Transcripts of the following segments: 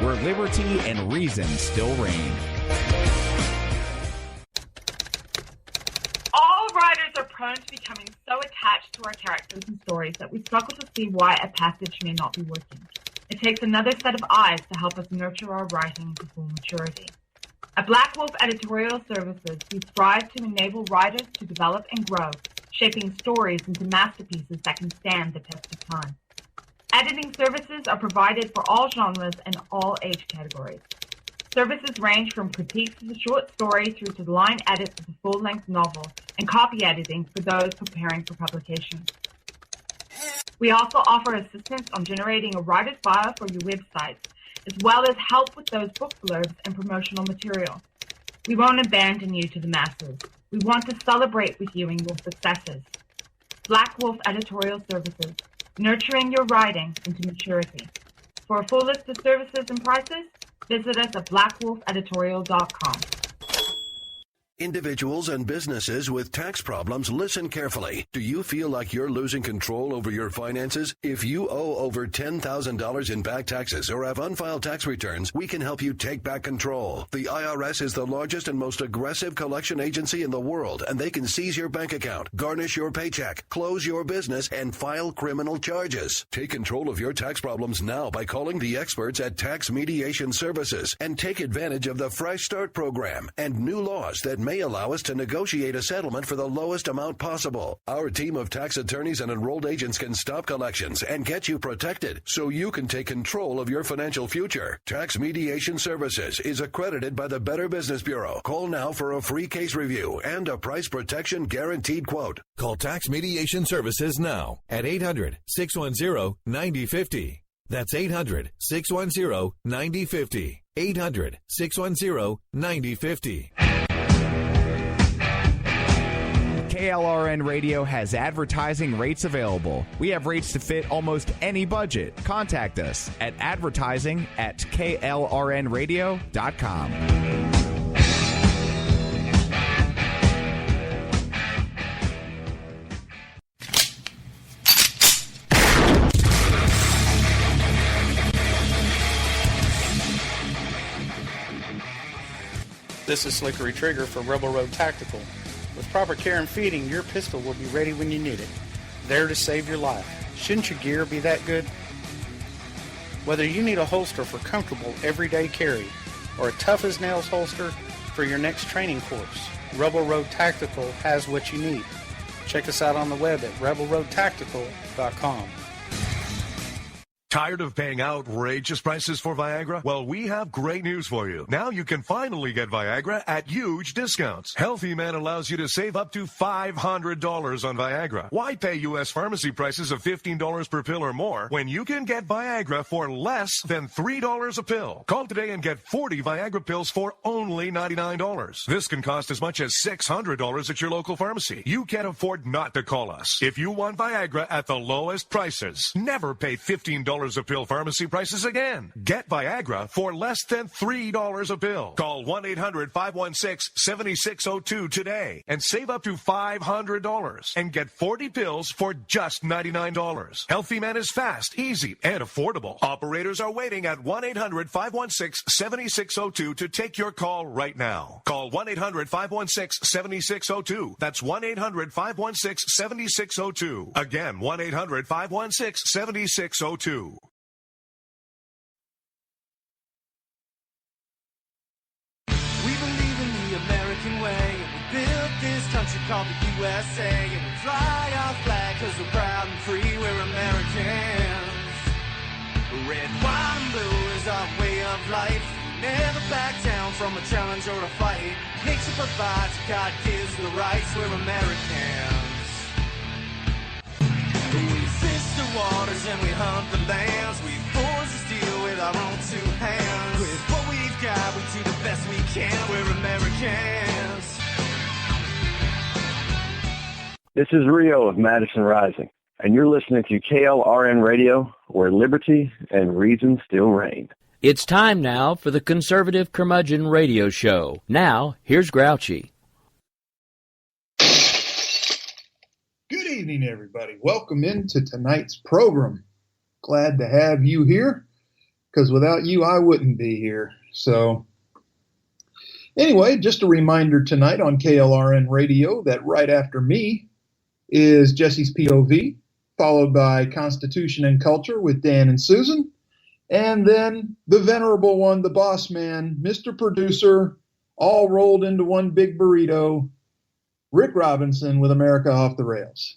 where liberty and reason still reign. All writers are prone to becoming so attached to our characters and stories that we struggle to see why a passage may not be working. It takes another set of eyes to help us nurture our writing to full maturity. At Black Wolf Editorial Services, we strive to enable writers to develop and grow, shaping stories into masterpieces that can stand the test of time. Editing services are provided for all genres and all age categories. Services range from critiques of the short story through to the line edits of the full-length novel and copy editing for those preparing for publication. We also offer assistance on generating a writer's bio for your websites, as well as help with those book blurbs and promotional material. We won't abandon you to the masses. We want to celebrate with you in your successes. Black Wolf Editorial Services, nurturing your writing into maturity. For a full list of services and prices, visit us at blackwolfeditorial.com. Individuals and businesses with tax problems, listen carefully. Do you feel like you're losing control over your finances? If you owe over $10,000 in back taxes or have unfiled tax returns, we can help you take back control. The IRS is the largest and most aggressive collection agency in the world, and they can seize your bank account, garnish your paycheck, close your business, and file criminal charges. Take control of your tax problems now by calling the experts at Tax Mediation Services and take advantage of the Fresh Start program and new laws that may allow us to negotiate a settlement for the lowest amount possible. Our team of tax attorneys and enrolled agents can stop collections and get you protected so you can take control of your financial future. Tax Mediation Services is accredited by the Better Business Bureau. Call now for a free case review and a price protection guaranteed quote. Call Tax Mediation Services now at 800-610-9050. That's 800-610-9050. 800-610-9050. KLRN Radio has advertising rates available. We have rates to fit almost any budget. Contact us at advertising@klrnradio.com. This is Slickery Trigger for Rebel Road Tactical. With proper care and feeding, your pistol will be ready when you need it, there to save your life. Shouldn't your gear be that good? Whether you need a holster for comfortable everyday carry or a tough-as-nails holster for your next training course, Rebel Road Tactical has what you need. Check us out on the web at rebelroadtactical.com. Tired of paying outrageous prices for Viagra? Well, we have great news for you. Now you can finally get Viagra at huge discounts. Healthy Man allows you to save up to $500 on Viagra. Why pay U.S. pharmacy prices of $15 per pill or more when you can get Viagra for less than $3 a pill? Call today and get 40 Viagra pills for only $99. This can cost as much as $600 at your local pharmacy. You can't afford not to call us. If you want Viagra at the lowest prices, never pay $15 a pill pharmacy prices again. Get Viagra for less than $3 a pill. Call 1-800-516-7602 today and save up to $500 and get 40 pills for just $99. Healthy Man is fast, easy, and affordable. Operators are waiting at 1-800-516-7602 to take your call right now. Call 1-800-516-7602. That's 1-800-516-7602. Again, 1-800-516-7602. Country called the USA, and we fly our flag cause we're proud and free, we're Americans. Red, white, and blue is our way of life. We never back down from a challenge or a fight. Nature provides, God gives the rights, we're Americans. We fish the waters and we hunt the lands. We forge the steel with our own two hands. With what we've got, we do the best we can, we're Americans. This is Rio of Madison Rising, and you're listening to KLRN Radio, where liberty and reason still reign. It's time now for the Conservative Curmudgeon Radio Show. Now, here's Grouchy. Good evening, everybody. Welcome into tonight's program. Glad to have you here. because without you, I wouldn't be here. So anyway, just a reminder tonight on KLRN Radio that right after me is Jesse's POV, followed by Constitution and Culture with Dan and Susan, and then the venerable one, the boss man, Mr. Producer, all rolled into one big burrito, Rick Robinson with America Off the Rails.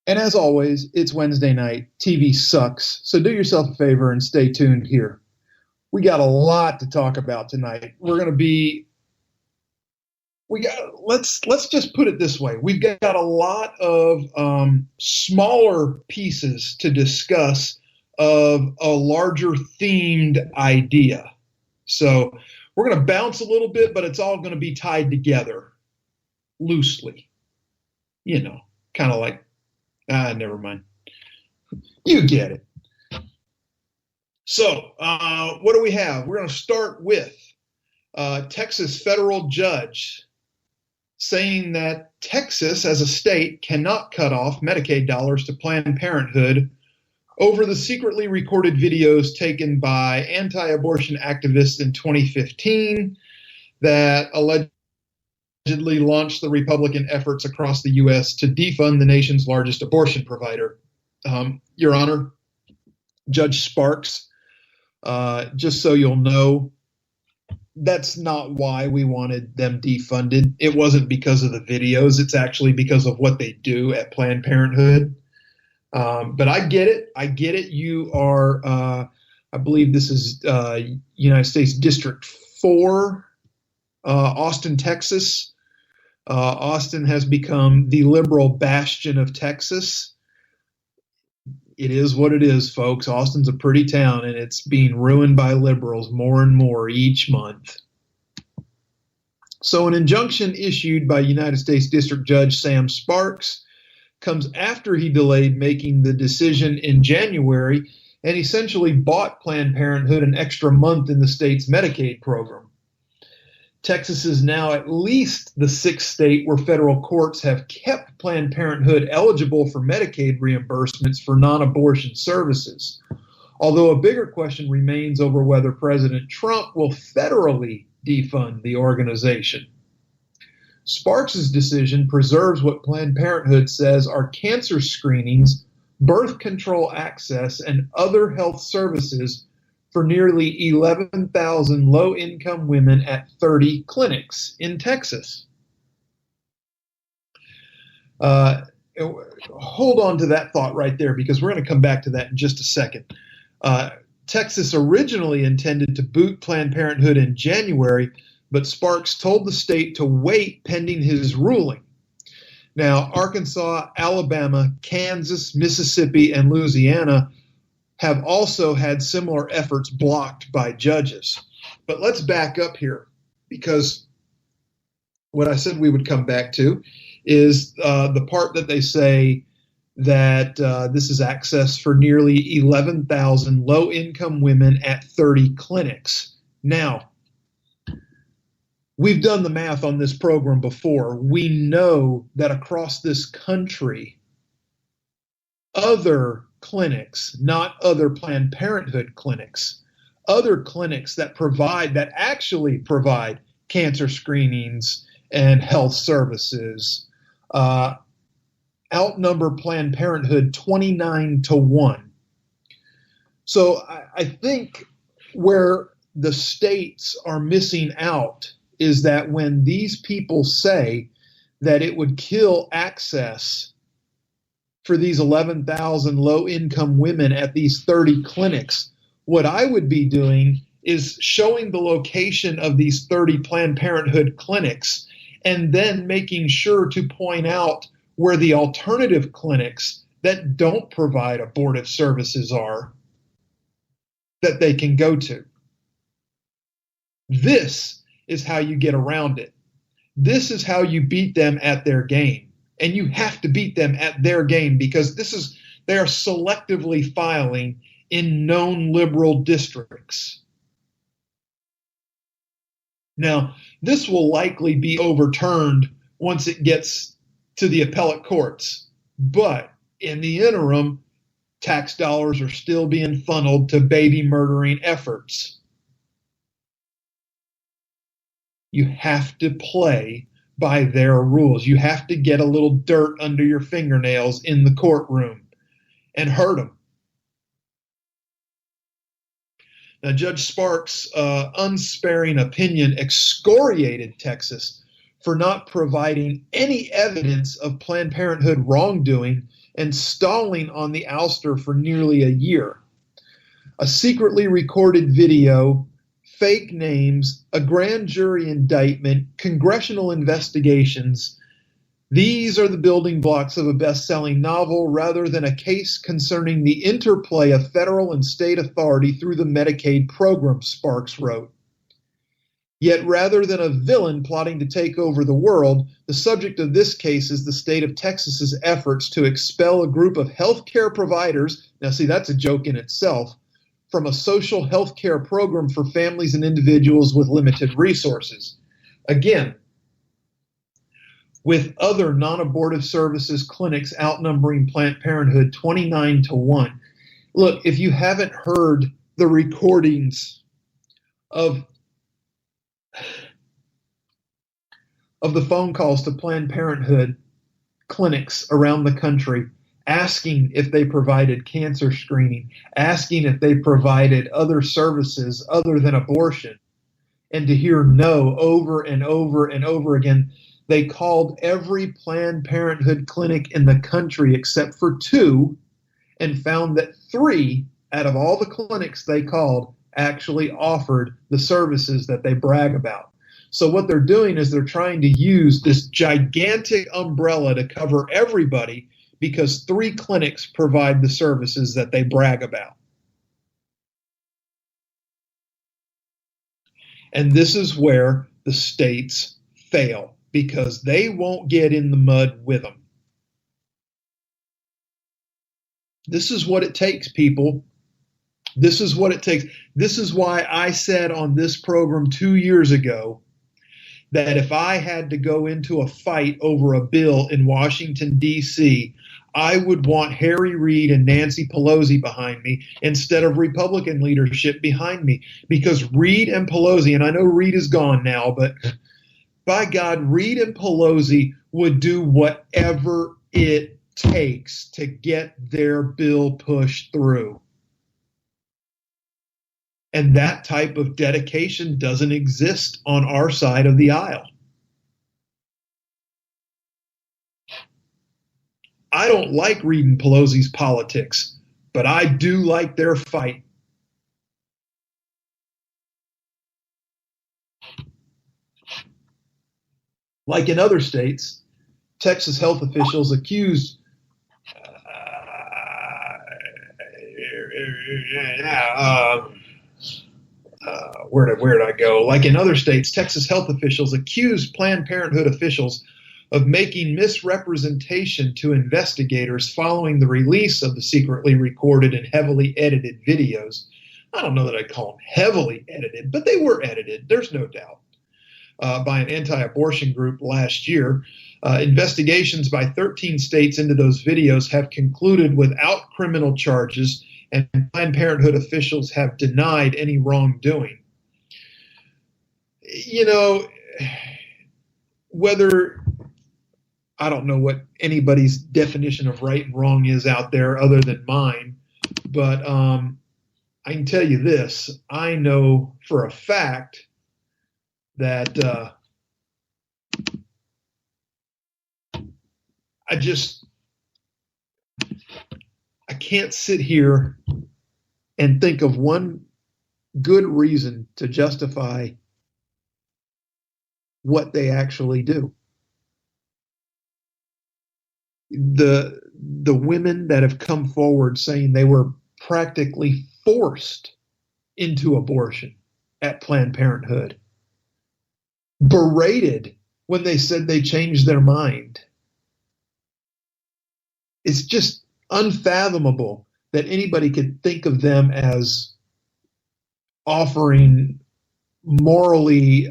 And as always, it's Wednesday night. TV sucks, so do yourself a favor and stay tuned here. We got a lot to talk about tonight. Let's just put it this way. We've got a lot of smaller pieces to discuss of a larger themed idea. So we're going to bounce a little bit, but it's all going to be tied together loosely. You know, kind of like, never mind. You get it. So what do we have? We're going to start with Texas federal judge saying that Texas as a state cannot cut off Medicaid dollars to Planned Parenthood over the secretly recorded videos taken by anti-abortion activists in 2015 that allegedly launched the Republican efforts across the U.S. to defund the nation's largest abortion provider. Your Honor, Judge Sparks, just so you'll know, that's not why we wanted them defunded. It wasn't because of the videos. It's actually because of what they do at Planned Parenthood. But I get it. You are, I believe this is United States District 4, Austin, Texas. Austin has become the liberal bastion of Texas. It is what it is, folks. Austin's a pretty town, and it's being ruined by liberals more and more each month. So an injunction issued by United States District Judge Sam Sparks comes after he delayed making the decision in January and essentially bought Planned Parenthood an extra month in the state's Medicaid program. Texas is now at least the sixth state where federal courts have kept Planned Parenthood eligible for Medicaid reimbursements for non-abortion services, although a bigger question remains over whether President Trump will federally defund the organization. Sparks' decision preserves what Planned Parenthood says are cancer screenings, birth control access, and other health services for nearly 11,000 low-income women at 30 clinics in Texas. Hold on to that thought right there, because we're going to come back to that in just a second. Texas originally intended to boot Planned Parenthood in January, but Sparks told the state to wait pending his ruling. Now, Arkansas, Alabama, Kansas, Mississippi, and Louisiana have also had similar efforts blocked by judges. But let's back up here, because what I said we would come back to is the part that they say that this is access for nearly 11,000 low-income women at 30 clinics. Now, we've done the math on this program before. We know that across this country, other clinics, not other Planned Parenthood clinics, other clinics that actually provide cancer screenings and health services, outnumber Planned Parenthood 29-1. So I think where the states are missing out is that when these people say that it would kill access for these 11,000 low-income women at these 30 clinics, what I would be doing is showing the location of these 30 Planned Parenthood clinics and then making sure to point out where the alternative clinics that don't provide abortive services are that they can go to. This is how you get around it. This is how you beat them at their game. And you have to beat them at their game, because they are selectively filing in known liberal districts. Now, this will likely be overturned once it gets to the appellate courts. But in the interim, tax dollars are still being funneled to baby murdering efforts. You have to play by their rules. You have to get a little dirt under your fingernails in the courtroom and hurt them. Now, Judge Sparks' unsparing opinion excoriated Texas for not providing any evidence of Planned Parenthood wrongdoing and stalling on the ouster for nearly a year. A secretly recorded video, fake names, a grand jury indictment, congressional investigations. These are the building blocks of a best-selling novel rather than a case concerning the interplay of federal and state authority through the Medicaid program, Sparks wrote. Yet rather than a villain plotting to take over the world, the subject of this case is the state of Texas's efforts to expel a group of healthcare providers, now see that's a joke in itself, from a social healthcare program for families and individuals with limited resources. Again, with other non-abortive services clinics outnumbering Planned Parenthood 29-1. Look, if you haven't heard the recordings of the phone calls to Planned Parenthood clinics around the country, asking if they provided cancer screening, asking if they provided other services other than abortion, and to hear no over and over and over again. They called every Planned Parenthood clinic in the country except for 2 and found that 3 out of all the clinics they called actually offered the services that they brag about. So what they're doing is they're trying to use this gigantic umbrella to cover everybody because 3 clinics provide the services that they brag about. And this is where the states fail, because they won't get in the mud with them. This is what it takes, people. This is what it takes. This is why I said on this program 2 years ago that if I had to go into a fight over a bill in Washington, D.C., I would want Harry Reid and Nancy Pelosi behind me instead of Republican leadership behind me. Because Reid and Pelosi, and I know Reid is gone now, but by God, Reid and Pelosi would do whatever it takes to get their bill pushed through. And that type of dedication doesn't exist on our side of the aisle. I don't like Reid and Pelosi's politics, but I do like their fight. Like in other states, Texas health officials accused where did I go? Like in other states, Texas health officials accused Planned Parenthood officials of making misrepresentation to investigators following the release of the secretly recorded and heavily edited videos. I don't know that I'd call them heavily edited, but they were edited, there's no doubt, by an anti-abortion group last year. Investigations by 13 states into those videos have concluded without criminal charges, and Planned Parenthood officials have denied any wrongdoing. You know, whether, I don't know what anybody's definition of right and wrong is out there other than mine, but I can tell you this. I know for a fact that I can't sit here and think of one good reason to justify what they actually do. The women that have come forward saying they were practically forced into abortion at Planned Parenthood, berated when they said they changed their mind. It's just unfathomable that anybody could think of them as offering morally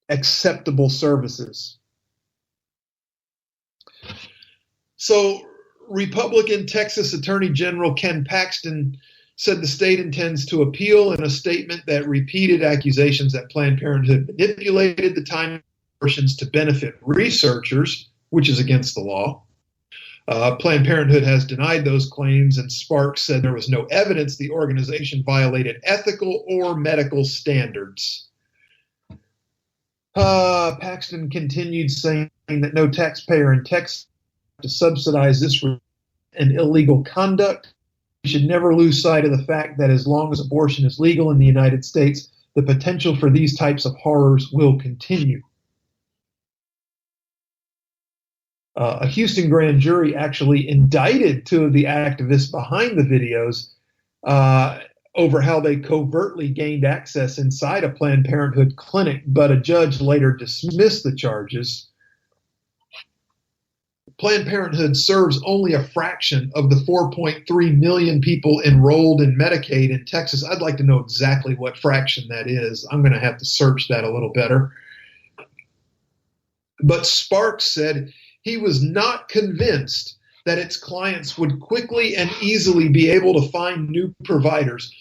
acceptable services. So Republican Texas Attorney General Ken Paxton said the state intends to appeal in a statement that repeated accusations that Planned Parenthood manipulated the time of abortions to benefit researchers, which is against the law. Planned Parenthood has denied those claims, and Sparks said there was no evidence the organization violated ethical or medical standards. Paxton continued saying that no taxpayer in Texas to subsidize this and illegal conduct. We should never lose sight of the fact that as long as abortion is legal in the United States, the potential for these types of horrors will continue. A Houston grand jury actually indicted two of the activists behind the videos over how they covertly gained access inside a Planned Parenthood clinic, but a judge later dismissed the charges. Planned Parenthood serves only a fraction of the 4.3 million people enrolled in Medicaid in Texas. I'd like to know exactly what fraction that is. I'm going to have to search that a little better. But Sparks said he was not convinced that its clients would quickly and easily be able to find new providers.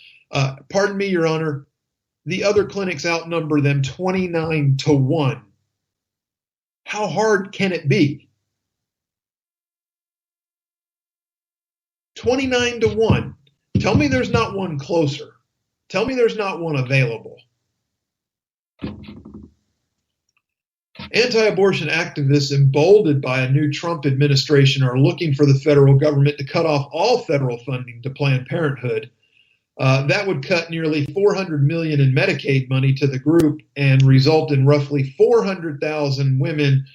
Pardon me, Your Honor, the other clinics outnumber them 29-1. How hard can it be? 29-1. Tell me there's not one closer. Tell me there's not one available. Anti-abortion activists emboldened by a new Trump administration are looking for the federal government to cut off all federal funding to Planned Parenthood. That would cut nearly $400 million in Medicaid money to the group and result in roughly 400,000 women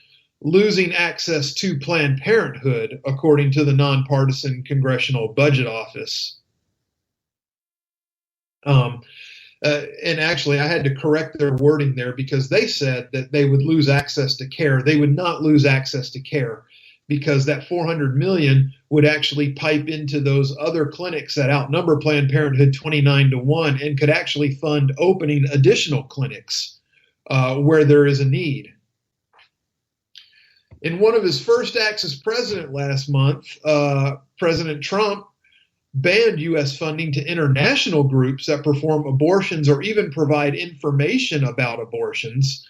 losing access to Planned Parenthood, according to the nonpartisan Congressional Budget Office. And actually, I had to correct their wording there because they said that they would lose access to care. They would not lose access to care because that $400 million would actually pipe into those other clinics that outnumber Planned Parenthood 29-1 and could actually fund opening additional clinics where there is a need. In one of his first acts as president last month, President Trump banned U.S. funding to international groups that perform abortions or even provide information about abortions.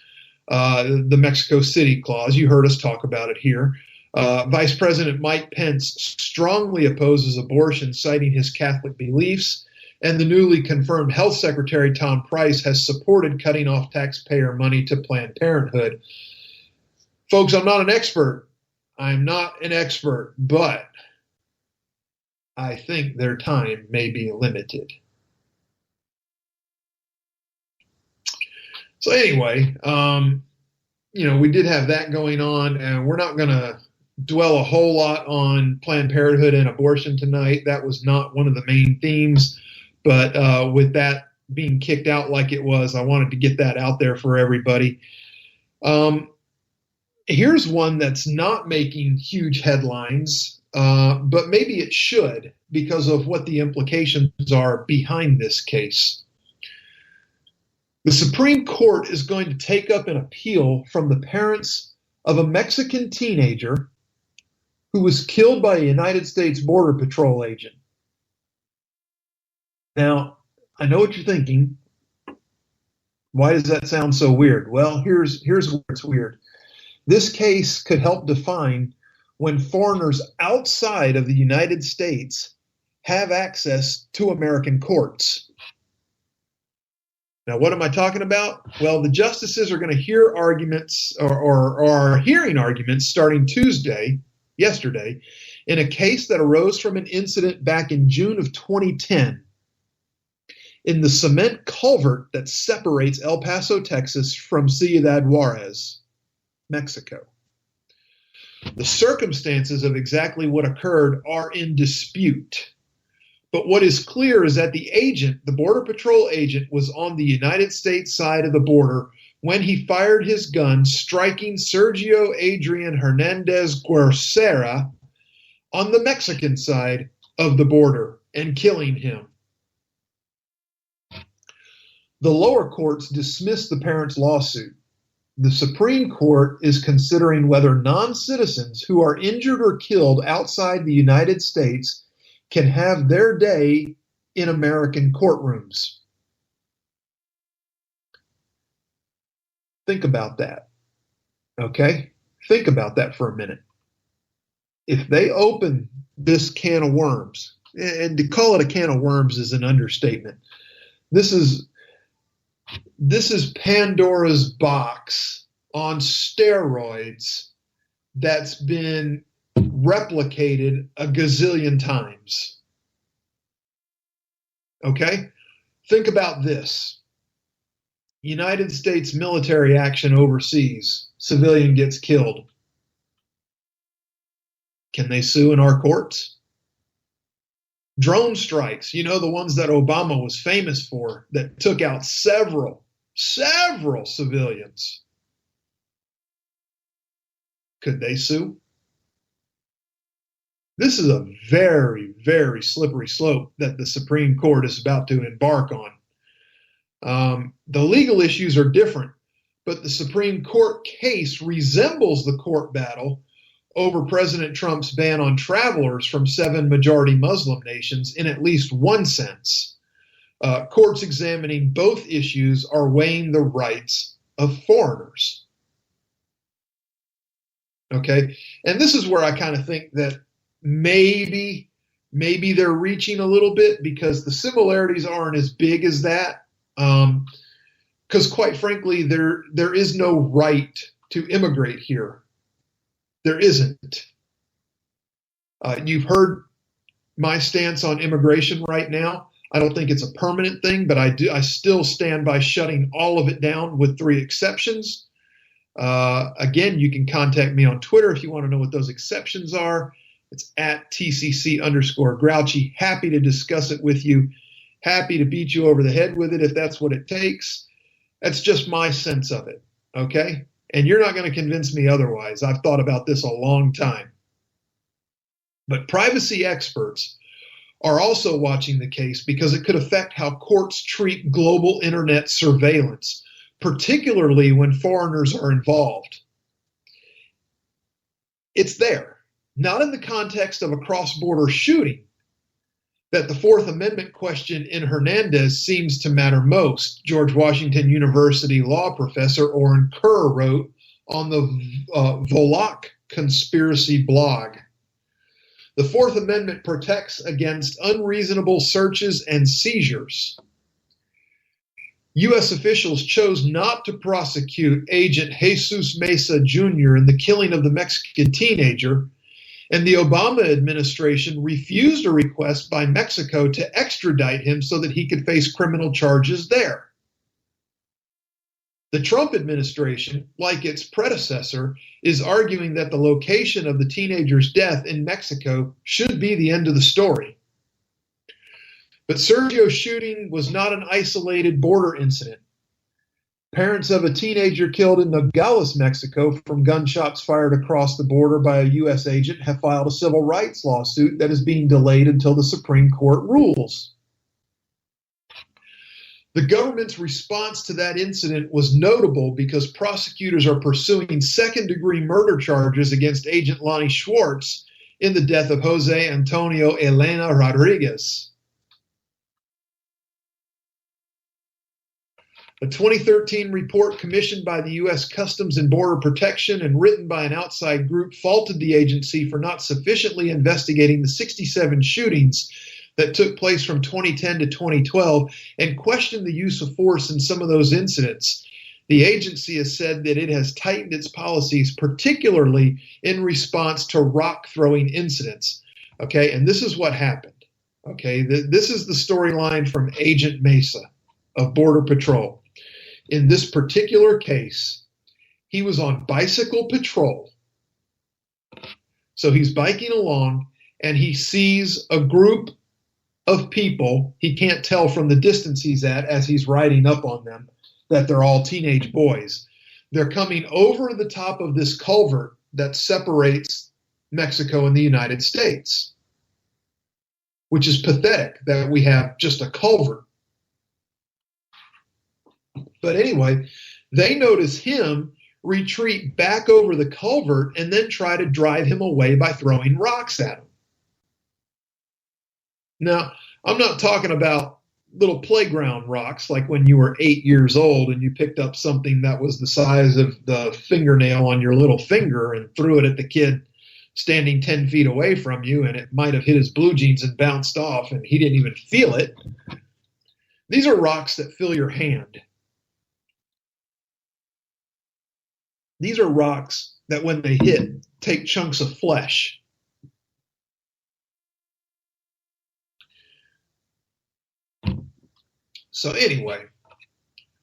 The Mexico City Clause, you heard us talk about it here. Vice President Mike Pence strongly opposes abortion, citing his Catholic beliefs, and the newly confirmed Health Secretary Tom Price has supported cutting off taxpayer money to Planned Parenthood. Folks, I'm not an expert. I'm not an expert, but I think their time may be limited. So anyway, we did have that going on, and we're not going to dwell a whole lot on Planned Parenthood and abortion tonight. That was not one of the main themes, but with that being kicked out like it was, I wanted to get that out there for everybody. Here's one that's not making huge headlines, but maybe it should because of what the implications are behind this case. The Supreme Court is going to take up an appeal from the parents of a Mexican teenager who was killed by a United States Border Patrol agent. Now, I know what you're thinking. Why does that sound so weird? Well, here's where it's weird. This case could help define when foreigners outside of the United States have access to American courts. Now, what am I talking about? Well, the justices are going to hear arguments or are hearing arguments starting yesterday, in a case that arose from an incident back in June of 2010 in the cement culvert that separates El Paso, Texas from Ciudad Juarez, Mexico. The circumstances of exactly what occurred are in dispute. But what is clear is that the Border Patrol agent, was on the United States side of the border when he fired his gun, striking Sergio Adrian Hernandez Guercera on the Mexican side of the border and killing him. The lower courts dismissed the parents' lawsuit. The Supreme Court is considering whether non-citizens who are injured or killed outside the United States can have their day in American courtrooms. Think about that. Okay? Think about that for a minute. If they open this can of worms, and to call it a can of worms is an understatement. This is Pandora's box on steroids that's been replicated a gazillion times. Okay? Think about this. United States military action overseas. Civilian gets killed. Can they sue in our courts? Drone strikes, the ones that Obama was famous for, that took out several civilians. Could they sue? This is a very, very slippery slope that the Supreme Court is about to embark on. The legal issues are different, but the Supreme Court case resembles the court battle over President Trump's ban on travelers from 7 majority Muslim nations in at least one sense. Courts examining both issues are weighing the rights of foreigners. Okay, and this is where I kind of think that maybe they're reaching a little bit, because the similarities aren't as big as that. Because quite frankly, there is no right to immigrate here. There isn't. You've heard my stance on immigration right now. I don't think it's a permanent thing, but I still stand by shutting all of it down with 3 exceptions. Again, you can contact me on Twitter if you want to know what those exceptions are. It's at TCC_Grouchy. Happy to discuss it with you. Happy to beat you over the head with it if that's what it takes. That's just my sense of it, okay? And you're not going to convince me otherwise. I've thought about this a long time. But privacy experts are also watching the case because it could affect how courts treat global internet surveillance, particularly when foreigners are involved. It's there, not in the context of a cross-border shooting, that the Fourth Amendment question in Hernandez seems to matter most, George Washington University law professor Oren Kerr wrote on the Volok conspiracy blog. The Fourth Amendment protects against unreasonable searches and seizures. U.S. officials chose not to prosecute Agent Jesus Mesa Jr. in the killing of the Mexican teenager, and the Obama administration refused a request by Mexico to extradite him so that he could face criminal charges there. The Trump administration, like its predecessor, is arguing that the location of the teenager's death in Mexico should be the end of the story. But Sergio's shooting was not an isolated border incident. Parents of a teenager killed in Nogales, Mexico, from gunshots fired across the border by a U.S. agent have filed a civil rights lawsuit that is being delayed until the Supreme Court rules. The government's response to that incident was notable because prosecutors are pursuing second-degree murder charges against Agent Lonnie Schwartz in the death of Jose Antonio Elena Rodriguez. A 2013 report commissioned by the U.S. Customs and Border Protection and written by an outside group faulted the agency for not sufficiently investigating the 67 shootings that took place from 2010 to 2012 and questioned the use of force in some of those incidents. The agency has said that it has tightened its policies, particularly in response to rock-throwing incidents. Okay, and this is what happened. Okay, this is the storyline from Agent Mesa of Border Patrol. In this particular case, he was on bicycle patrol. So he's biking along and he sees a group of people. He can't tell from the distance he's at as he's riding up on them that they're all teenage boys. They're coming over the top of this culvert that separates Mexico and the United States, which is pathetic that we have just a culvert. But anyway, they notice him retreat back over the culvert and then try to drive him away by throwing rocks at him. Now, I'm not talking about little playground rocks like when you were 8 years old and you picked up something that was the size of the fingernail on your little finger and threw it at the kid standing 10 feet away from you, and it might have hit his blue jeans and bounced off and he didn't even feel it. These are rocks that fill your hand. These are rocks that when they hit, take chunks of flesh. So anyway,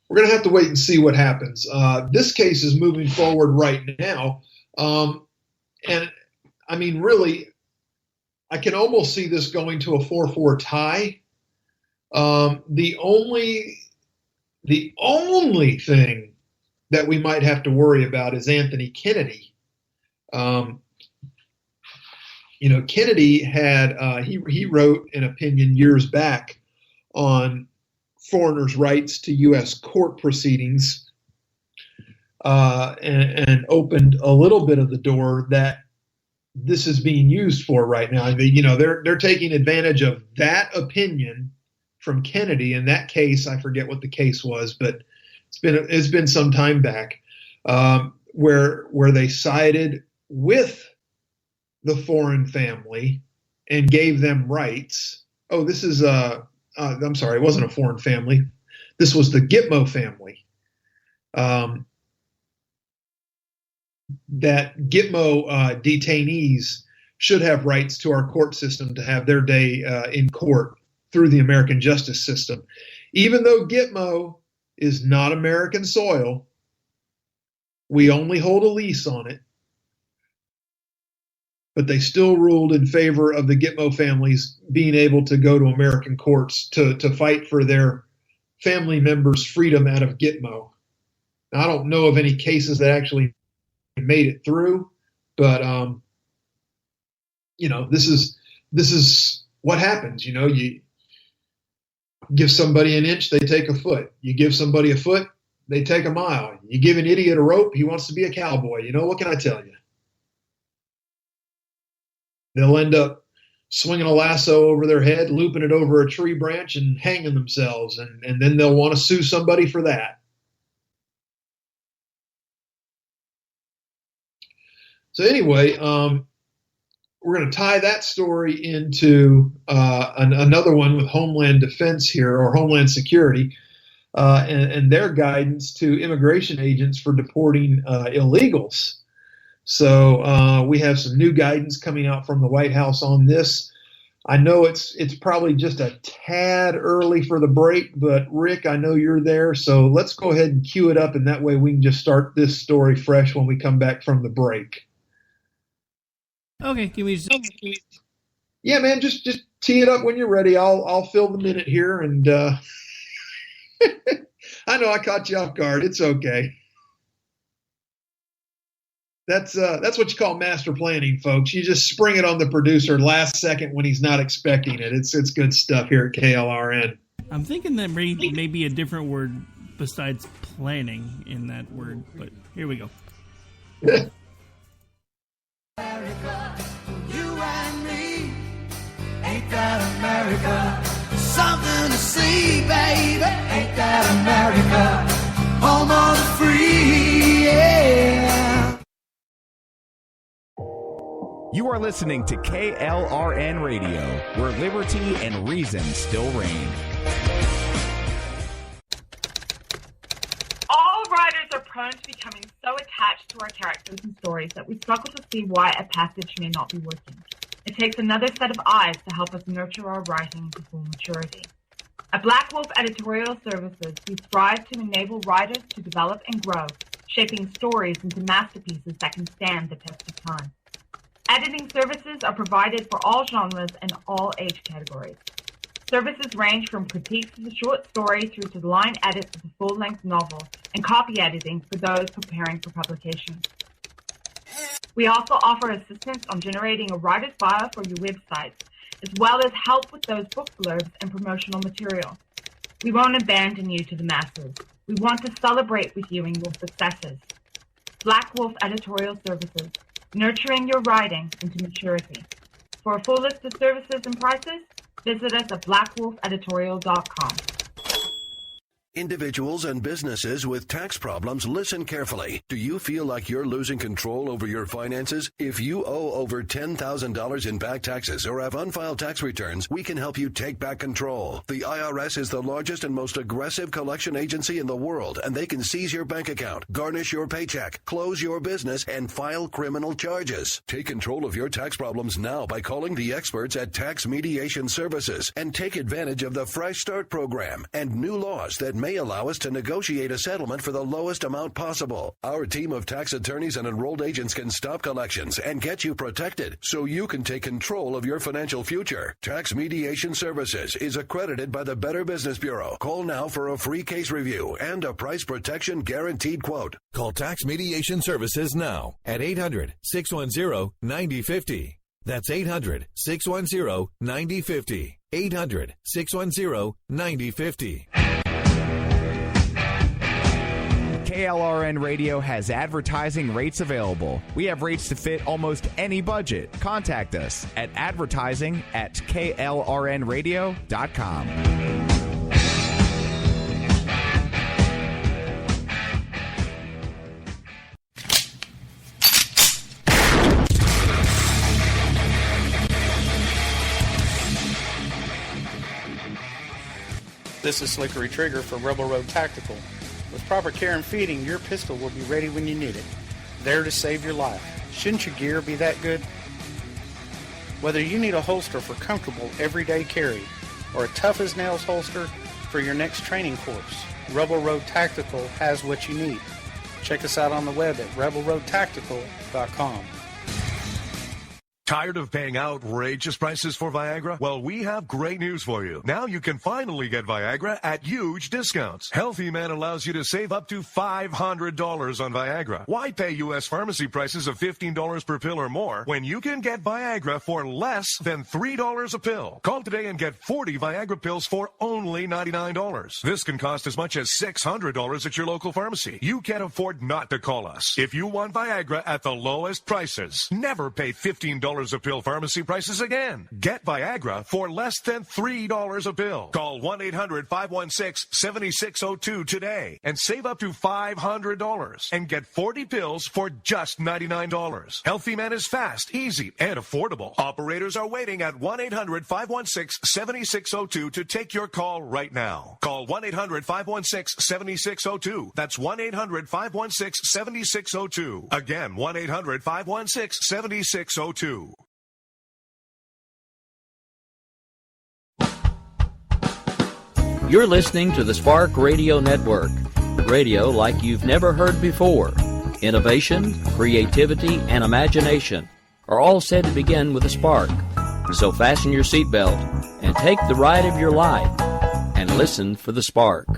we're going to have to wait and see what happens. This case is moving forward right now. And I mean, really, I can almost see this going to a 4-4 tie. The only thing that we might have to worry about is Anthony Kennedy. Kennedy had, he wrote an opinion years back on foreigners' rights to U.S. court proceedings, and opened a little bit of the door that this is being used for right now. They're taking advantage of that opinion from Kennedy. In that case, I forget what the case was, but it's been some time back, where they sided with the foreign family and gave them rights. Oh, this is I'm sorry, it wasn't a foreign family. This was the Gitmo family. That Gitmo detainees should have rights to our court system to have their day in court through the American justice system. Even though Gitmo is not American soil, we only hold a lease on it. But they still ruled in favor of the Gitmo families being able to go to American courts to fight for their family members' freedom out of Gitmo. Now, I don't know of any cases that actually made it through, but this is what happens. You give somebody an inch, they take a foot. You give somebody a foot, they take a mile. You give an idiot a rope, he wants to be a cowboy. What can I tell you? They'll end up swinging a lasso over their head, looping it over a tree branch, and hanging themselves. And then they'll want to sue somebody for that. So anyway, we're going to tie that story into another one with Homeland Defense here, or Homeland Security, and their guidance to immigration agents for deporting illegals. So we have some new guidance coming out from the White House on this. I know it's probably just a tad early for the break, but Rick, I know you're there, so let's go ahead and cue it up, and that way we can just start this story fresh when we come back from the break. Okay, can we? Yeah, man, just tee it up when you're ready. I'll fill the minute here, and I know I caught you off guard. It's okay. That's what you call master planning, folks. You just spring it on the producer last second when he's not expecting it. It's good stuff here at KLRN. I'm thinking that may be a different word besides planning in that word, but here we go. America, you and me, ain't that America? Something to see, baby. Ain't that America? Home of the free, yeah. You are listening to KLRN Radio, where liberty and reason still reign. All writers are prone to becoming so attached to our characters and stories that we struggle to see why a passage may not be working. It takes another set of eyes to help us nurture our writing to full maturity. At Black Wolf Editorial Services, we strive to enable writers to develop and grow, shaping stories into masterpieces that can stand the test of time. Editing services are provided for all genres and all age categories. Services range from critiques of the short story through to the line edits of the full-length novel and copy editing for those preparing for publication. We also offer assistance on generating a writer's bio for your websites, as well as help with those book blurbs and promotional material. We won't abandon you to the masses. We want to celebrate with you in your successes. Black Wolf Editorial Services, nurturing your writing into maturity. For a full list of services and prices, visit us at blackwolfeditorial.com. Individuals and businesses with tax problems, listen carefully. Do you feel like you're losing control over your finances? If you owe over $10,000 in back taxes or have unfiled tax returns, we can help you take back control. The IRS is the largest and most aggressive collection agency in the world, and they can seize your bank account, garnish your paycheck, close your business, and file criminal charges. Take control of your tax problems now by calling the experts at Tax Mediation Services and take advantage of the Fresh Start program and new laws that may allow us to negotiate a settlement for the lowest amount possible. Our team of tax attorneys and enrolled agents can stop collections and get you protected so you can take control of your financial future. Tax Mediation Services is accredited by the Better Business Bureau. Call now for a free case review and a price protection guaranteed quote. Call Tax Mediation Services now at 800-610-9050. That's 800-610-9050. 800-610-9050. KLRN Radio has advertising rates available. We have rates to fit almost any budget. Contact us at advertising@klrnradio.com. This is Slickery Trigger for Rebel Road Tactical. With proper care and feeding, your pistol will be ready when you need it, there to save your life. Shouldn't your gear be that good? Whether you need a holster for comfortable everyday carry or a tough-as-nails holster for your next training course, Rebel Road Tactical has what you need. Check us out on the web at rebelroadtactical.com. Tired of paying outrageous prices for Viagra? Well, we have great news for you. Now you can finally get Viagra at huge discounts. Healthy Man allows you to save up to $500 on Viagra. Why pay U.S. pharmacy prices of $15 per pill or more when you can get Viagra for less than $3 a pill? Call today and get 40 Viagra pills for only $99. This can cost as much as $600 at your local pharmacy. You can't afford not to call us. If you want Viagra at the lowest prices, never pay $15 a pill pharmacy prices again. Get Viagra for less than $3 a pill. Call 1-800-516-7602 today and save up to $500 and get 40 pills for just $99. Healthy Man is fast, easy, and affordable. Operators are waiting at 1-800-516-7602 to take your call right now. Call 1-800-516-7602. That's 1-800-516-7602. Again, 1-800-516-7602. You're listening to the Spark Radio Network. Radio like you've never heard before. Innovation, creativity, and imagination are all said to begin with a spark. So fasten your seatbelt and take the ride of your life and listen for the spark.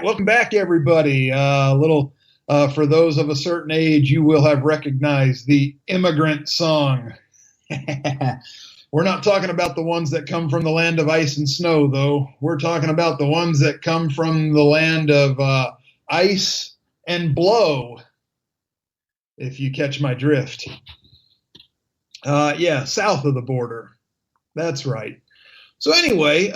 Welcome back, everybody. Little for those of a certain age, you will have recognized the Immigrant Song. We're not talking about the ones that come from the land of ice and snow, though. We're talking about the ones that come from the land of ice and blow, if you catch my drift. Yeah, south of the border. That's right. So anyway,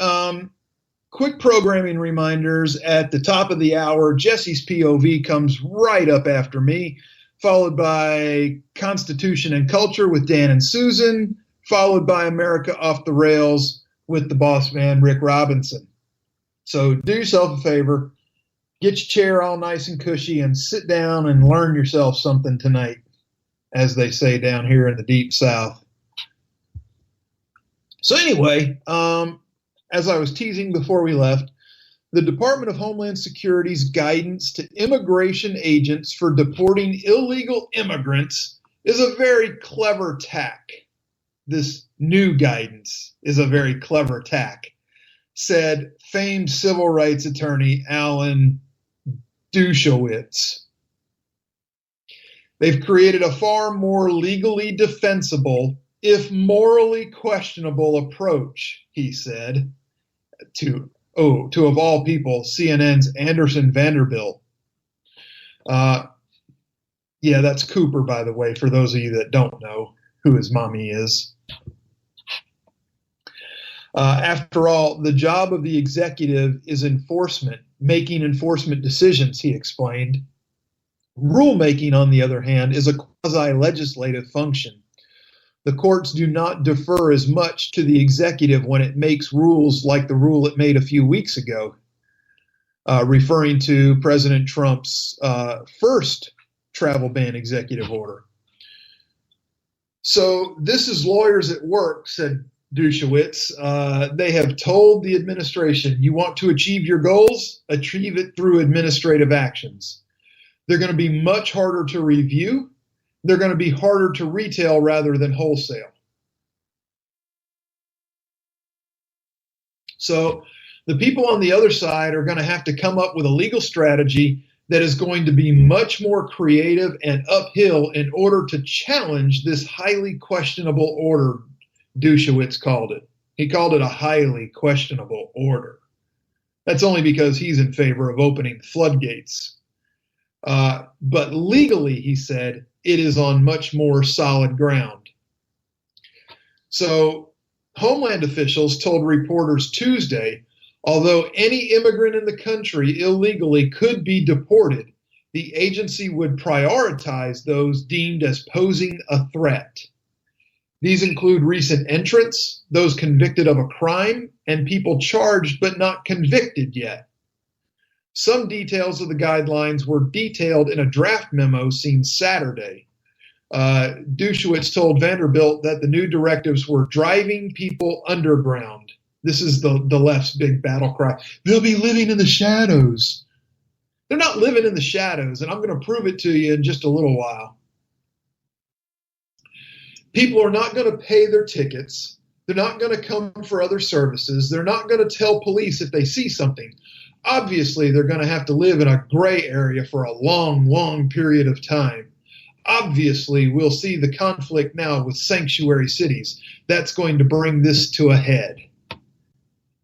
quick programming reminders at the top of the hour. Jesse's POV comes right up after me, followed by Constitution and Culture with Dan and Susan, followed by America Off the Rails with the boss man, Rick Robinson. So do yourself a favor, get your chair all nice and cushy and sit down and learn yourself something tonight, as they say down here in the Deep South. So anyway, as I was teasing before we left, the Department of Homeland Security's guidance to immigration agents for deporting illegal immigrants is a very clever tack. This new guidance is a very clever tack, said famed civil rights attorney Alan Dershowitz. They've created a far more legally defensible, if morally questionable approach, he said, to of all people, CNN's Anderson Vanderbilt. Yeah, that's Cooper, by the way, for those of you that don't know who his mommy is. After all, the job of the executive is enforcement, making enforcement decisions, he explained. Rulemaking, on the other hand, is a quasi-legislative function. The courts do not defer as much to the executive when it makes rules like the rule it made a few weeks ago, referring to President Trump's first travel ban executive order. So this is lawyers at work, said Dershowitz. They have told the administration, you want to achieve your goals? Achieve it through administrative actions. They're going to be much harder to review. They're going to be harder to retail rather than wholesale. So the people on the other side are going to have to come up with a legal strategy that is going to be much more creative and uphill in order to challenge this highly questionable order, Dershowitz called it. He called it a highly questionable order. That's only because he's in favor of opening the floodgates. But legally, he said, it is on much more solid ground. So Homeland officials told reporters Tuesday, although any immigrant in the country illegally could be deported, the agency would prioritize those deemed as posing a threat. These include recent entrants, those convicted of a crime, and people charged but not convicted yet. Some details of the guidelines were detailed in a draft memo seen Saturday. Dershowitz told Vanderbilt that the new directives were driving people underground. This is the left's big battle cry. They'll be living in the shadows. They're not living in the shadows, and I'm going to prove it to you in just a little while. People are not going to pay their tickets. They're not going to come for other services. They're not going to tell police if they see something. Obviously, they're going to have to live in a gray area for a long, long period of time. Obviously, we'll see the conflict now with sanctuary cities. That's going to bring this to a head.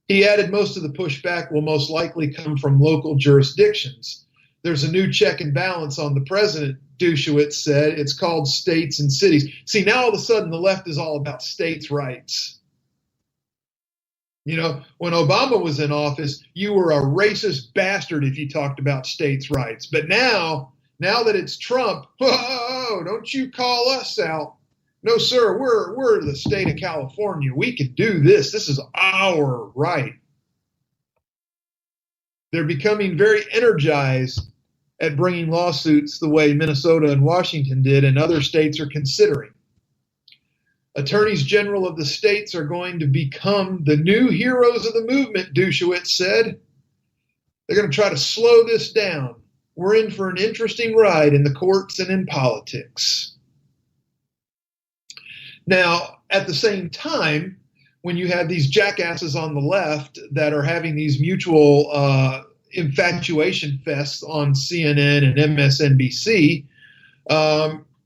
He added most of the pushback will most likely come from local jurisdictions. There's a new check and balance on the president, Dershowitz said. It's called states and cities. See, now all of a sudden the left is all about states' rights. You know, when Obama was in office, you were a racist bastard if you talked about states' rights. But now that it's Trump, whoa, don't you call us out. No, sir, we're the state of California. We can do this. This is our right. They're becoming very energized at bringing lawsuits the way Minnesota and Washington did and other states are considering. Attorneys general of the states are going to become the new heroes of the movement, Dershowitz said. They're going to try to slow this down. We're in for an interesting ride in the courts and in politics. Now, at the same time, when you have these jackasses on the left that are having these mutual infatuation fests on CNN and MSNBC,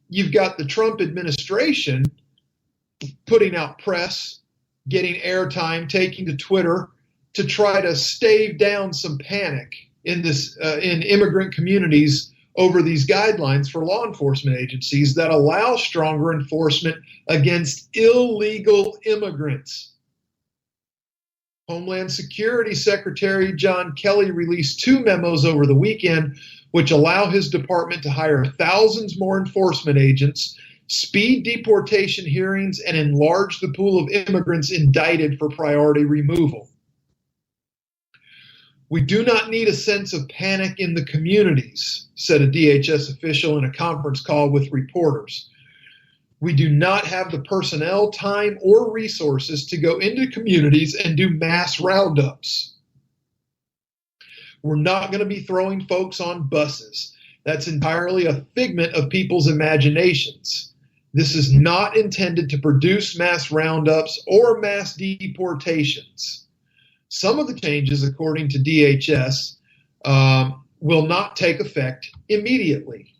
you've got the Trump administration putting out press, getting airtime, taking to Twitter to try to stave down some panic in this in immigrant communities over these guidelines for law enforcement agencies that allow stronger enforcement against illegal immigrants. Homeland Security Secretary John Kelly released 2 memos over the weekend which allow his department to hire thousands more enforcement agents, speed deportation hearings, and enlarge the pool of immigrants indicted for priority removal. We do not need a sense of panic in the communities, said a DHS official in a conference call with reporters. We do not have the personnel, time, or resources to go into communities and do mass roundups. We're not going to be throwing folks on buses. That's entirely a figment of people's imaginations. This is not intended to produce mass roundups or mass deportations. Some of the changes, according to DHS, will not take effect immediately.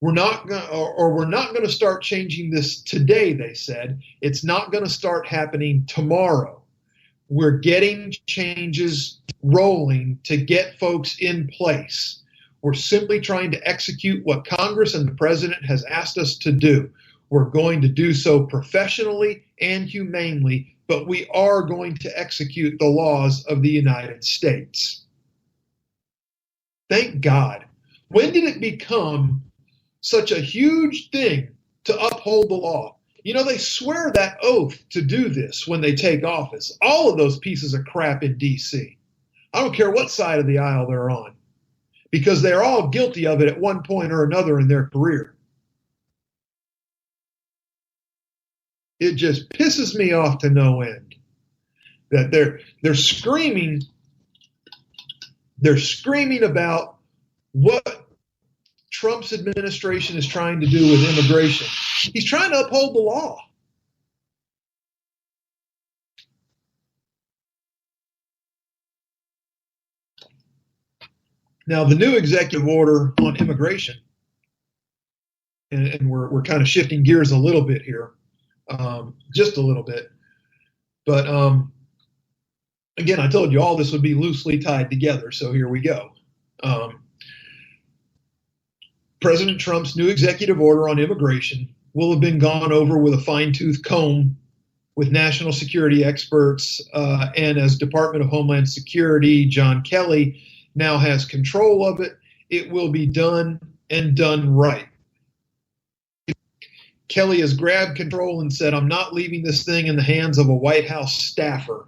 We're not going to start changing this today, they said. It's not going to start happening tomorrow. We're getting changes rolling to get folks in place. We're simply trying to execute what Congress and the president has asked us to do. We're going to do so professionally and humanely, but we are going to execute the laws of the United States. Thank God. When did it become such a huge thing to uphold the law? You know, they swear that oath to do this when they take office. All of those pieces of crap in D.C. I don't care what side of the aisle they're on, because they're all guilty of it at one point or another in their career. It just pisses me off to no end that they're screaming about what Trump's administration is trying to do with immigration. He's trying to uphold the law. Now, the new executive order on immigration, and we're kind of shifting gears a little bit here, just a little bit. But again, I told you all this would be loosely tied together, so here we go. President Trump's new executive order on immigration will have been gone over with a fine-tooth comb with national security experts, and as Department of Homeland Security, John Kelly now has control of it. It will be done and done right. Kelly has grabbed control and said, I'm not leaving this thing in the hands of a White House staffer.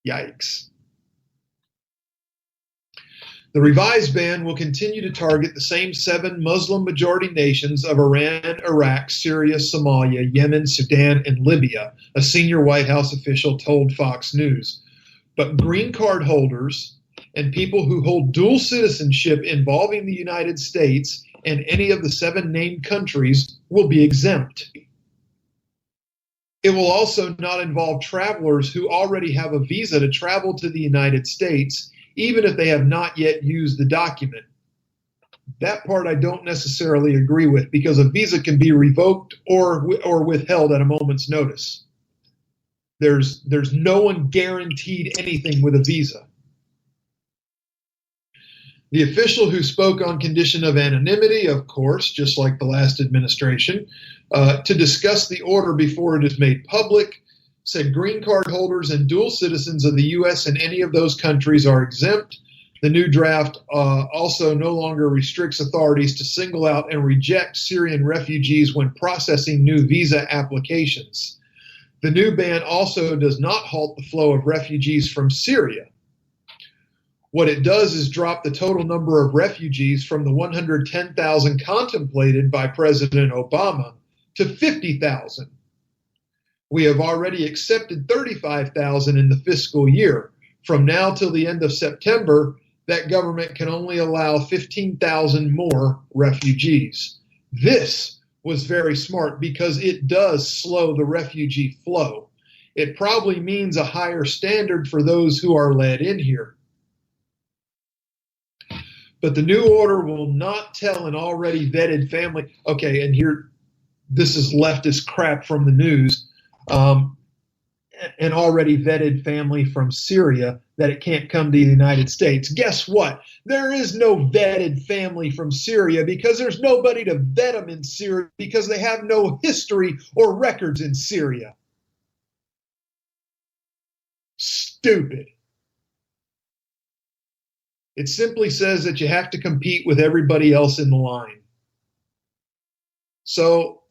Yikes. The revised ban will continue to target the same 7 Muslim-majority nations of Iran, Iraq, Syria, Somalia, Yemen, Sudan, and Libya, a senior White House official told Fox News. But green card holders and people who hold dual citizenship involving the United States and any of the 7 named countries will be exempt. It will also not involve travelers who already have a visa to travel to the United States, even if they have not yet used the document. That part I don't necessarily agree with, because a visa can be revoked or withheld at a moment's notice. There's no one guaranteed anything with a visa. The official who spoke on condition of anonymity, of course, just like the last administration, to discuss the order before it is made public, said green card holders and dual citizens of the U.S. and any of those countries are exempt. The new draft also no longer restricts authorities to single out and reject Syrian refugees when processing new visa applications. The new ban also does not halt the flow of refugees from Syria. What it does is drop the total number of refugees from the 110,000 contemplated by President Obama to 50,000. We have already accepted 35,000 in the fiscal year. From now till the end of September, that government can only allow 15,000 more refugees. This was very smart because it does slow the refugee flow. It probably means a higher standard for those who are let in here. But the new order will not tell an already vetted family. Okay, and here, this is leftist crap from the news. An already vetted family from Syria that it can't come to the United States. Guess what? There is no vetted family from Syria because there's nobody to vet them in Syria because they have no history or records in Syria. Stupid. It simply says that you have to compete with everybody else in the line. So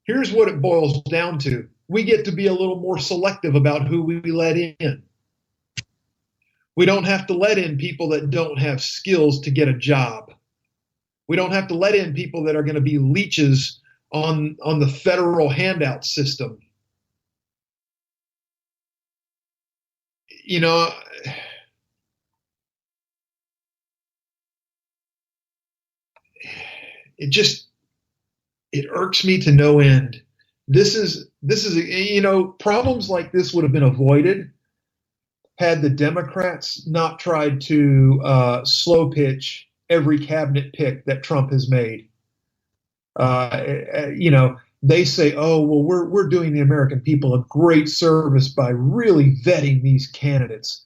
here's what it boils down to. We get to be a little more selective about who we let in. We don't have to let in people that don't have skills to get a job. We don't have to let in people that are going to be leeches on the federal handout system. You know, it irks me to no end. This is problems like this would have been avoided had the Democrats not tried to slow pitch every cabinet pick that Trump has made. They say, oh, well, we're doing the American people a great service by really vetting these candidates.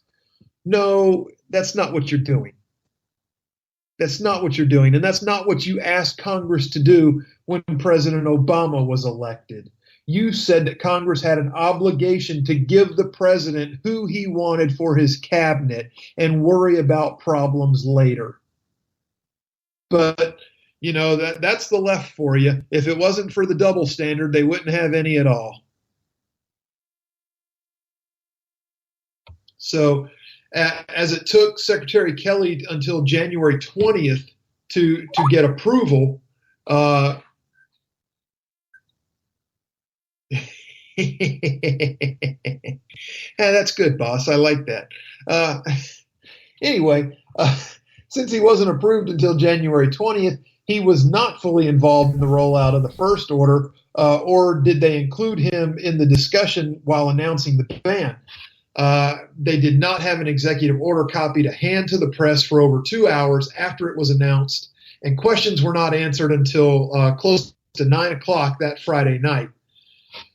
No, that's not what you're doing. That's not what you're doing. And that's not what you asked Congress to do when President Obama was elected. You said that Congress had an obligation to give the president who he wanted for his cabinet and worry about problems later. But, that's the left for you. If it wasn't for the double standard, they wouldn't have any at all. So, as it took Secretary Kelly until January 20th to get approval, that's good, boss. I like that. Anyway, since he wasn't approved until January 20th, he was not fully involved in the rollout of the first order, or did they include him in the discussion while announcing the ban? They did not have an executive order copy to hand to the press for over 2 hours after it was announced, and questions were not answered until close to 9 o'clock that Friday night.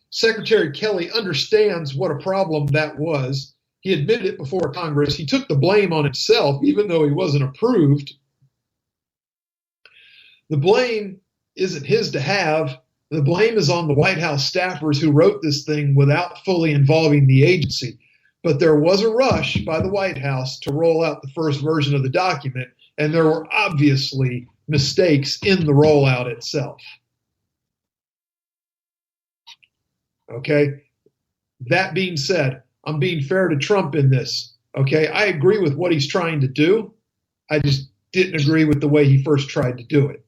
Secretary Kelly understands what a problem that was. He admitted it before Congress. He took the blame on himself, even though he wasn't approved. The blame isn't his to have. The blame is on the White House staffers who wrote this thing without fully involving the agency. But there was a rush by the White House to roll out the first version of the document, and there were obviously mistakes in the rollout itself. Okay? That being said, I'm being fair to Trump in this. Okay? I agree with what he's trying to do. I just didn't agree with the way he first tried to do it.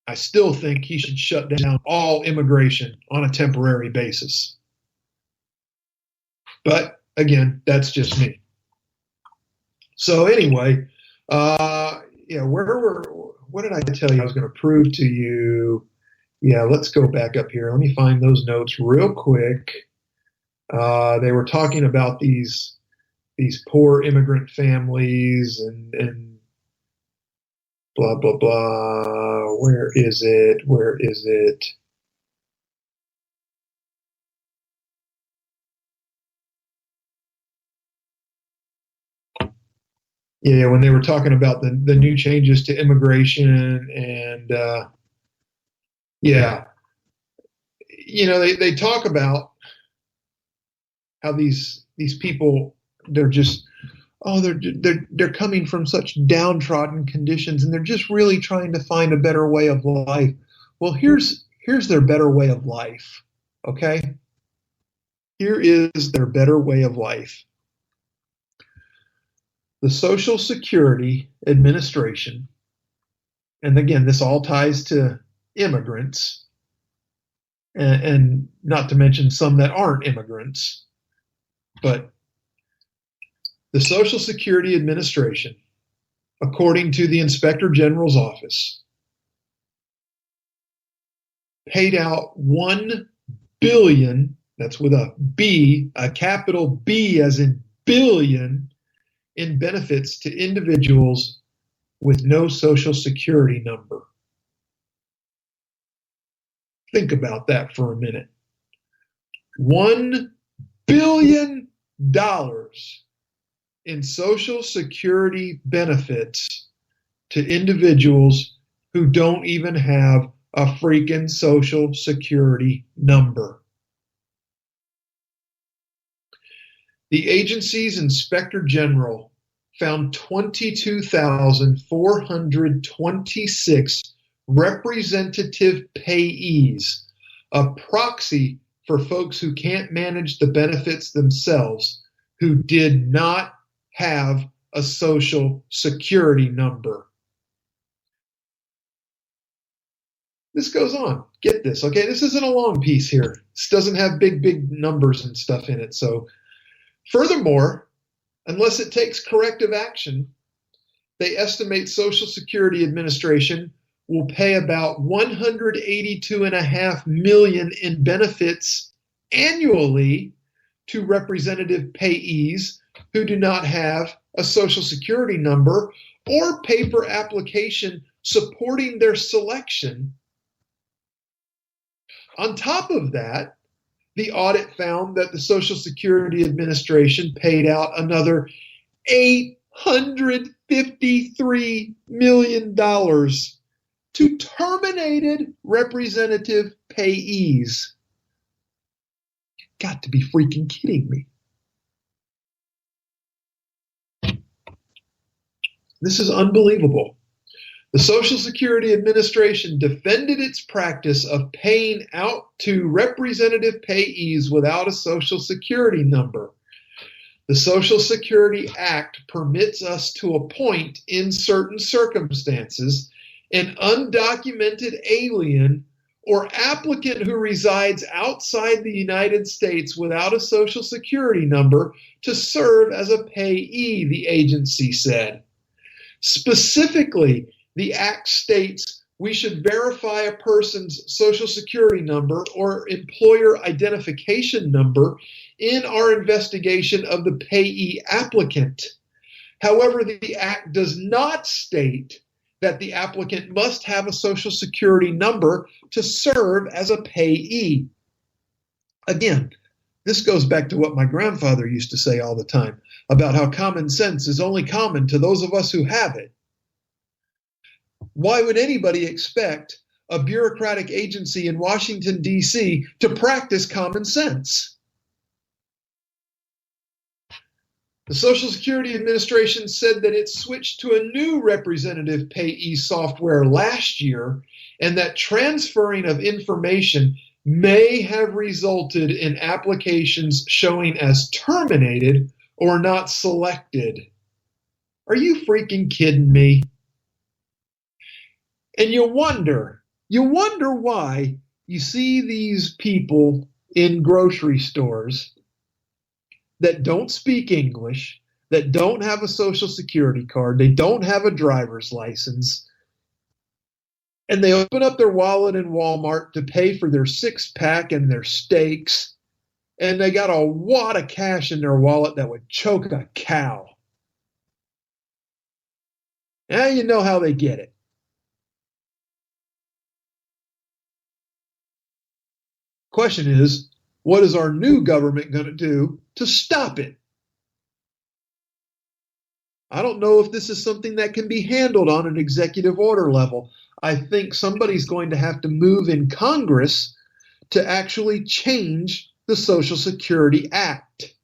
I still think he should shut down all immigration on a temporary basis. But again, that's just me. So anyway, what did I tell you I was going to prove to you? Yeah, let's go back up here. Let me find those notes real quick. They were talking about these poor immigrant families and blah, blah, blah. Where is it? Yeah, when they were talking about the new changes to immigration and, they talk about how these people, they're just, they're coming from such downtrodden conditions, and they're just really trying to find a better way of life. Well, here's their better way of life, okay? Here is their better way of life. The Social Security Administration, and again, this all ties to immigrants, and not to mention some that aren't immigrants, but the Social Security Administration, according to the Inspector General's office, paid out $1 billion, that's with a B, a capital B as in billion, in benefits to individuals with no Social Security number. Think about that for a minute. $1 billion in Social Security benefits to individuals who don't even have a freaking Social Security number. The agency's Inspector General found 22,426 representative payees, a proxy for folks who can't manage the benefits themselves, who did not have a Social Security number. This goes on. Get this, okay? This isn't a long piece here. This doesn't have big numbers and stuff in it. So, furthermore, unless it takes corrective action, they estimate Social Security Administration will pay about $182.5 million in benefits annually to representative payees who do not have a Social Security number or paper application supporting their selection. On top of that, the audit found that the Social Security Administration paid out another $853 million to terminated representative payees. Got to be freaking kidding me. This is unbelievable. The Social Security Administration defended its practice of paying out to representative payees without a Social Security number. The Social Security Act permits us to appoint, in certain circumstances, an undocumented alien or applicant who resides outside the United States without a Social Security number to serve as a payee, the agency said. Specifically, the Act states we should verify a person's Social Security number or employer identification number in our investigation of the payee applicant. However, the Act does not state that the applicant must have a Social Security number to serve as a payee. Again, this goes back to what my grandfather used to say all the time about how common sense is only common to those of us who have it. Why would anybody expect a bureaucratic agency in Washington, D.C. to practice common sense? The Social Security Administration said that it switched to a new representative payee software last year and that transferring of information may have resulted in applications showing as terminated or not selected. Are you freaking kidding me? And you wonder why you see these people in grocery stores that don't speak English, that don't have a Social Security card, they don't have a driver's license, and they open up their wallet in Walmart to pay for their six-pack and their steaks, and they got a wad of cash in their wallet that would choke a cow. Now you know how they get it. Question is, what is our new government going to do to stop it? I don't know if this is something that can be handled on an executive order level. I think somebody's going to have to move in Congress to actually change the Social Security Act.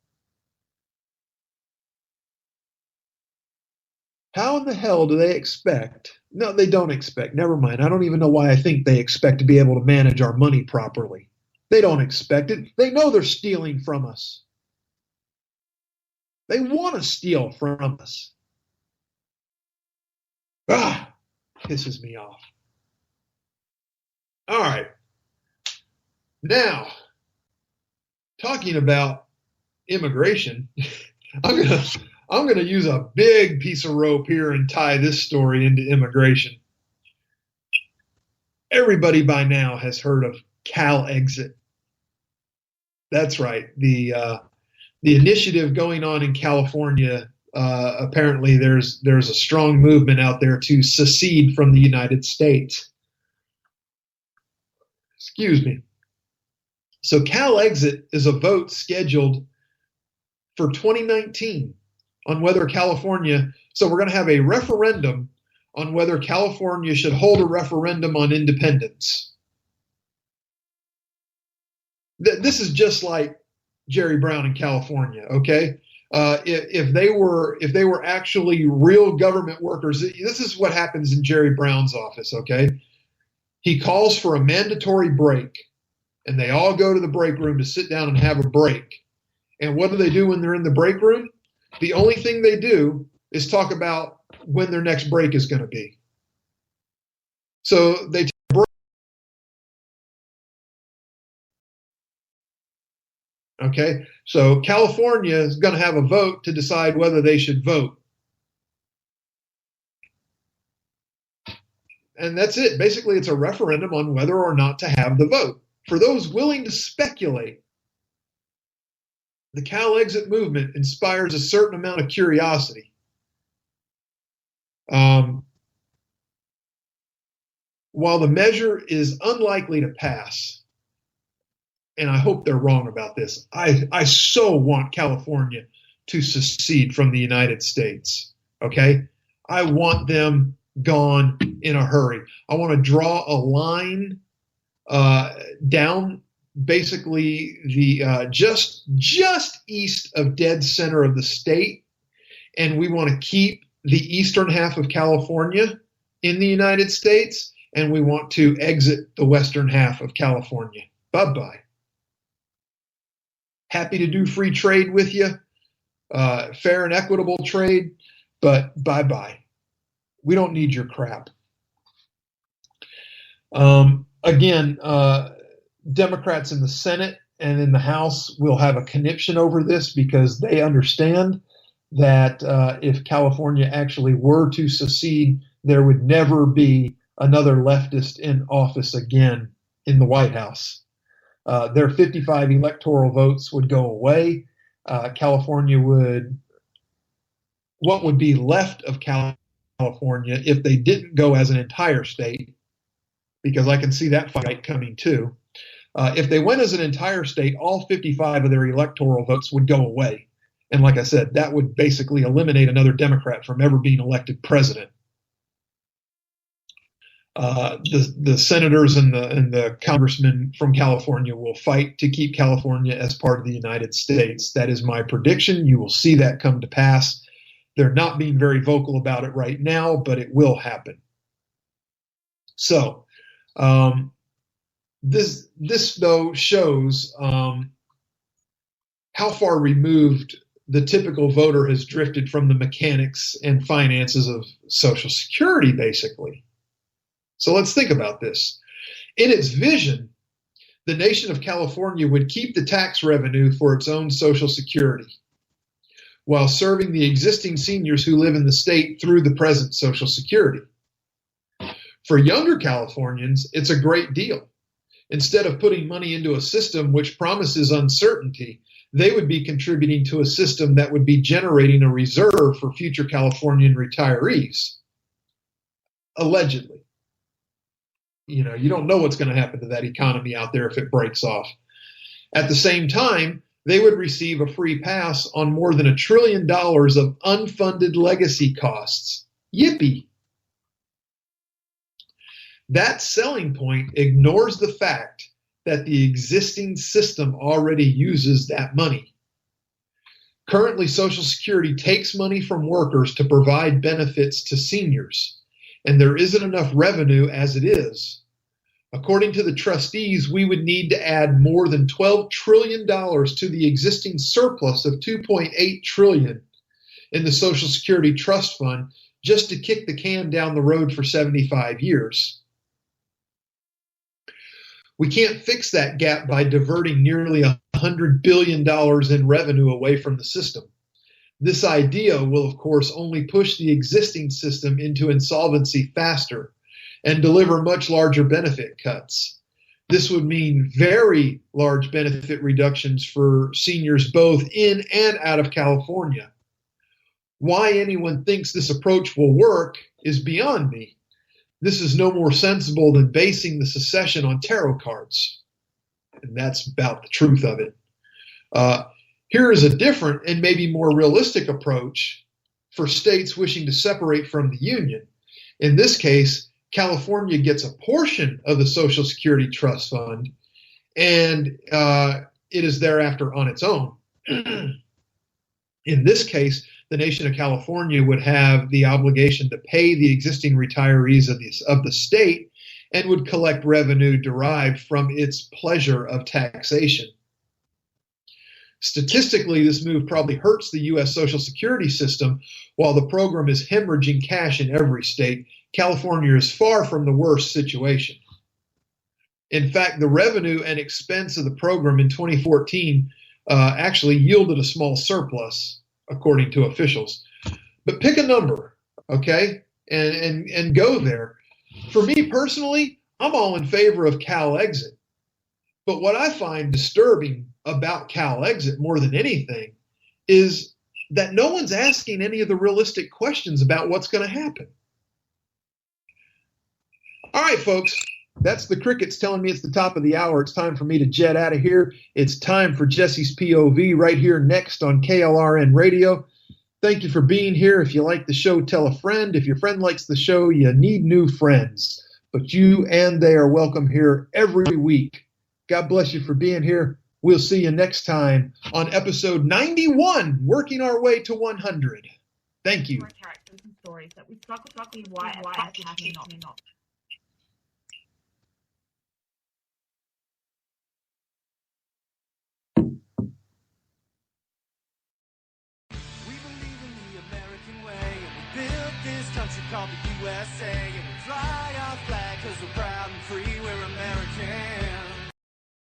How in the hell do they expect? No, they don't expect. Never mind. I don't even know why I think they expect to be able to manage our money properly. They don't expect it. They know they're stealing from us. They want to steal from us. Pisses me off. All right. Now, talking about immigration, I'm gonna use a big piece of rope here and tie this story into immigration. Everybody by now has heard of CalExit. That's right. The initiative going on in California, apparently there's a strong movement out there to secede from the United States. Excuse me. So CalExit is a vote scheduled for 2019 on whether California, so we're going to have a referendum on whether California should hold a referendum on independence. This is just like Jerry Brown in California, okay? If they were actually real government workers, this is what happens in Jerry Brown's office, okay? He calls for a mandatory break, and they all go to the break room to sit down and have a break. And what do they do when they're in the break room? The only thing they do is talk about when their next break is going to be. So they take a break. Okay, so California is going to have a vote to decide whether they should vote. And that's it. Basically, it's a referendum on whether or not to have the vote. For those willing to speculate, the Cal Exit movement inspires a certain amount of curiosity. While the measure is unlikely to pass, and I hope they're wrong about this, I so want California to secede from the United States, okay? I want them gone in a hurry. I want to draw a line down basically the just east of dead center of the state, and we want to keep the eastern half of California in the United States, and we want to exit the western half of California. Bye-bye. Happy to do free trade with you, fair and equitable trade, but bye-bye. We don't need your crap. Again, Democrats in the Senate and in the House will have a conniption over this because they understand that if California actually were to secede, there would never be another leftist in office again in the White House. Their 55 electoral votes would go away. California what would be left of California if they didn't go as an entire state, because I can see that fight coming too. If they went as an entire state, all 55 of their electoral votes would go away. And like I said, that would basically eliminate another Democrat from ever being elected president. The senators and the congressmen from California will fight to keep California as part of the United States. That is my prediction. You will see that come to pass. They're not being very vocal about it right now, but it will happen. So this though shows how far removed the typical voter has drifted from the mechanics and finances of Social Security, basically. So let's think about this. In its vision, the nation of California would keep the tax revenue for its own Social Security while serving the existing seniors who live in the state through the present Social Security. For younger Californians, it's a great deal. Instead of putting money into a system which promises uncertainty, they would be contributing to a system that would be generating a reserve for future Californian retirees. Allegedly. You know, you don't know what's going to happen to that economy out there if it breaks off. At the same time, they would receive a free pass on more than $1 trillion of unfunded legacy costs. Yippee! That selling point ignores the fact that the existing system already uses that money. Currently, Social Security takes money from workers to provide benefits to seniors, and there isn't enough revenue as it is. According to the trustees, we would need to add more than $12 trillion to the existing surplus of $2.8 trillion in the Social Security Trust Fund just to kick the can down the road for 75 years. We can't fix that gap by diverting nearly $100 billion in revenue away from the system. This idea will, of course, only push the existing system into insolvency faster and deliver much larger benefit cuts. This would mean very large benefit reductions for seniors both in and out of California. Why anyone thinks this approach will work is beyond me. This is no more sensible than basing the secession on tarot cards. And that's about the truth of it. Here is a different and maybe more realistic approach for states wishing to separate from the Union. In this case, California gets a portion of the Social Security Trust Fund, and it is thereafter on its own. In this case, the nation of California would have the obligation to pay the existing retirees of the state and would collect revenue derived from its pleasure of taxation. Statistically, this move probably hurts the U.S. Social Security system. While the program is hemorrhaging cash in every state, California is far from the worst situation. In fact, the revenue and expense of the program in 2014 actually yielded a small surplus, according to officials. But pick a number, okay, and go there. For me personally, I'm all in favor of Cal exit. But what I find disturbing about Cal exit more than anything is that no one's asking any of the realistic questions about what's going to happen. All right, folks, that's the crickets telling me it's the top of the hour. It's time for me to jet out of here. It's time for Jesse's POV right here next on KLRN Radio. Thank you for being here. If you like the show, tell a friend. If your friend likes the show, you need new friends. But you and they are welcome here every week. God bless you for being here. We'll see you next time on episode 91, working our way to 100. Thank you. Characters and stories that we struggle with why a passage may not. We believe in the American way, and we built this country called the USA, and we fly our flag 'cause we're proud and free.